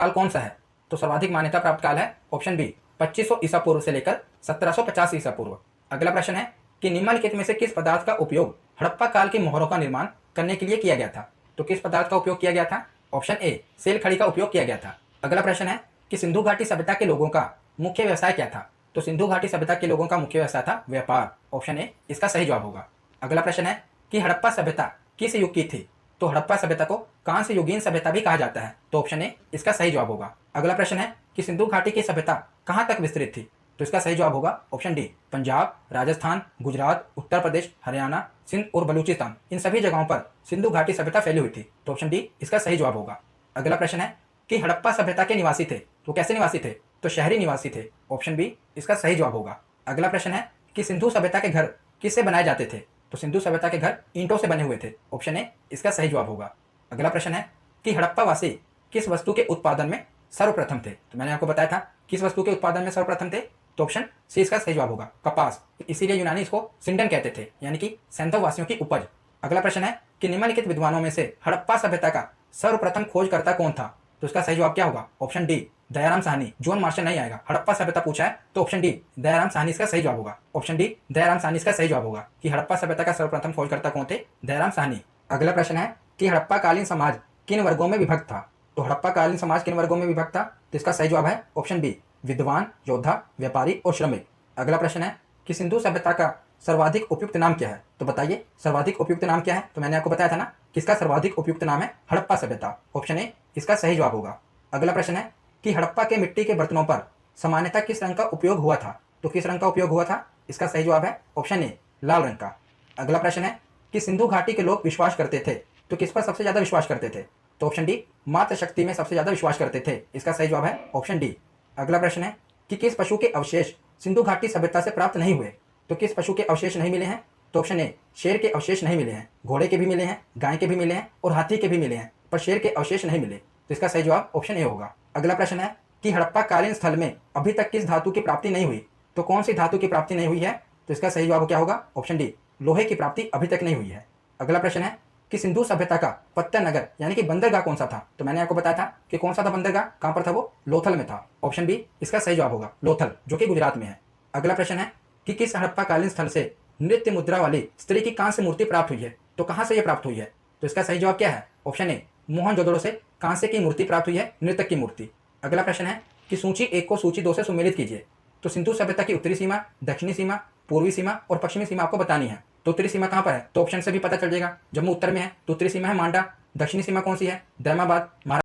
काल कौन सा है? तो सर्वाधिक मान्यता प्राप्त काल है ऑप्शन बी 2500 ईसा पूर्व से लेकर 1750 ईसा पूर्व। अगला प्रश्न है कि निम्नलिखित में से किस पदार्थ का उपयोग हड़प्पा काल की मोहरों का निर्माण करने के लिए किया गया था? तो किस पदार्थ का उपयोग किया गया था? ऑप्शन ए सेल खड़ी का उपयोग किया गया था। अगला प्रश्न है कि सिंधु घाटी सभ्यता के लोगों का मुख्य व्यवसाय क्या था? तो सिंधु घाटी सभ्यता के लोगों का मुख्य व्यवसाय था व्यापार। ऑप्शन ए इसका सही जवाब होगा। अगला प्रश्न है कि हड़प्पा सभ्यता किस युग की थी? तो हड़प्पा सभ्यता को कांस्य युगीन सभ्यता भी कहा जाता है। तो ऑप्शन ए इसका सही जवाब होगा। अगला प्रश्न है कि सिंधु घाटी की सभ्यता कहां तक विस्तृत थी? तो इसका सही जवाब होगा ऑप्शन डी पंजाब, राजस्थान, गुजरात, उत्तर प्रदेश, हरियाणा, सिंध और बलूचिस्तान, इन सभी जगहों पर सिंधु घाटी सभ्यता फैली हुई थी। तो ऑप्शन डी इसका सही जवाब होगा। अगला प्रश्न है कि हड़प्पा सभ्यता के निवासी थे तो कैसे निवासी थे? तो शहरी निवासी थे। ऑप्शन बी इसका सही जवाब होगा। अगला प्रश्न है कि सिंधु सभ्यता के घर किससे बनाए जाते थे? तो सिंधु सभ्यता के घर ईंटों से बने हुए थे। ऑप्शन ए इसका सही जवाब होगा। अगला प्रश्न है कि हड़प्पा वासी किस वस्तु के उत्पादन में सर्वप्रथम थे? तो मैंने आपको बताया था किस वस्तु के उत्पादन में सर्वप्रथम थे। तो ऑप्शन सी इसका सही जवाब होगा, कपास। इसीलिए यूनानी इसको सिंडन कहते थे, यानी कि सैंधव वासियों की उपज। अगला प्रश्न है कि निम्नलिखित विद्वानों में से हड़प्पा सभ्यता का सर्वप्रथम खोजकर्ता कौन था? तो इसका सही जवाब क्या होगा? Option D Dayaram Sahni. John Marshall नहीं आएगा। हड़प्पा सभ्यता पूछा है तो ऑप्शन डी दयाराम साहनी इसका सही जवाब होगा। ऑप्शन डी दयाराम साहनी इसका सही जवाब होगा कि हड़प्पा सभ्यता का सर्वप्रथम खोजकर्ता कौन थे? दयाराम साहनी। अगला प्रश्न है कि हड़प्पा कालीन समाज किन वर्गों में विभक्त था? तो हड़प्पा कालीन समाज किन वर्गों में विभक्त था? तो इसका सही जवाब है ऑप्शन बी विद्वान, योद्धा, व्यापारी और श्रमिक। अगला प्रश्न है कि सिंधु सभ्यता का सर्वाधिक उपयुक्त नाम क्या है? तो बताइए सर्वाधिक उपयुक्त नाम क्या है? तो मैंने आपको बताया था ना किसका सर्वाधिक उपयुक्त नाम है हड़प्पा सभ्यता। ऑप्शन ए इसका सही जवाब होगा। अगला प्रश्न है कि हड़प्पा के मिट्टी के बर्तनों पर सामान्यतः किस रंग का उपयोग हुआ था? तो किस रंग का उपयोग हुआ था? इसका सही जवाब है ऑप्शन ए लाल रंग का। अगला प्रश्न है कि सिंधु घाटी के लोग विश्वास करते थे तो किस पर सबसे ज्यादा विश्वास करते थे? तो ऑप्शन डी मातृ शक्ति में सबसे ज्यादा विश्वास करते थे। इसका सही जवाब है ऑप्शन डी। अगला प्रश्न है कि किस पशु के अवशेष सिंधु घाटी सभ्यता से प्राप्त नहीं हुए? तो किस पशु के अवशेष नहीं मिले हैं? तो ऑप्शन ए शेर के अवशेष नहीं मिले हैं। घोड़े के भी मिले हैं, गाय के भी मिले हैं और हाथी के भी मिले हैं, पर शेर के अवशेष नहीं मिले। तो इसका सही जवाब ऑप्शन ए होगा। अगला प्रश्न है कि हड़प्पा कालीन स्थल में अभी तक किस धातु की प्राप्ति नहीं हुई? तो कौन सी धातु की प्राप्ति नहीं हुई है? तो इसका सही जवाब क्या होगा? ऑप्शन डी लोहे की प्राप्ति अभी तक नहीं हुई है। अगला प्रश्न है कि सिंधु सभ्यता का पत्तन नगर यानी कि बंदरगाह कौन सा था? तो मैंने आपको बताया था कि कौन सा था बंदरगाह, कहां पर था वो? लोथल में था। ऑप्शन बी इसका सही जवाब होगा, लोथल, जो कि गुजरात में है। अगला प्रश्न है कि किस हड़प्पा कालीन स्थल से नृत्य मुद्रा वाली स्त्री की कांस्य मूर्ति प्राप्त हुई है? तो कहां से यह प्राप्त हुई है? तो इसका सही जवाब क्या है? ऑप्शन ए मोहनजोदड़ो से कांस्य की मूर्ति प्राप्त हुई है, नृतक की मूर्ति। अगला प्रश्न है कि सूची 1 को सूची 2 से सुमेलित कीजिए। तो सिंधु सभ्यता की उत्तरी सीमा, दक्षिणी सीमा, पूर्वी सीमा और पश्चिमी सीमा आपको बतानी है। तो उत्तरी सीमा कहां पर है? तो ऑप्शन से भी पता चल जाएगा, जम्मू उत्तर में है तो उत्तरी सीमा है मांडा। दक्षिणी सीमा कौन सी है? दैमाबाद।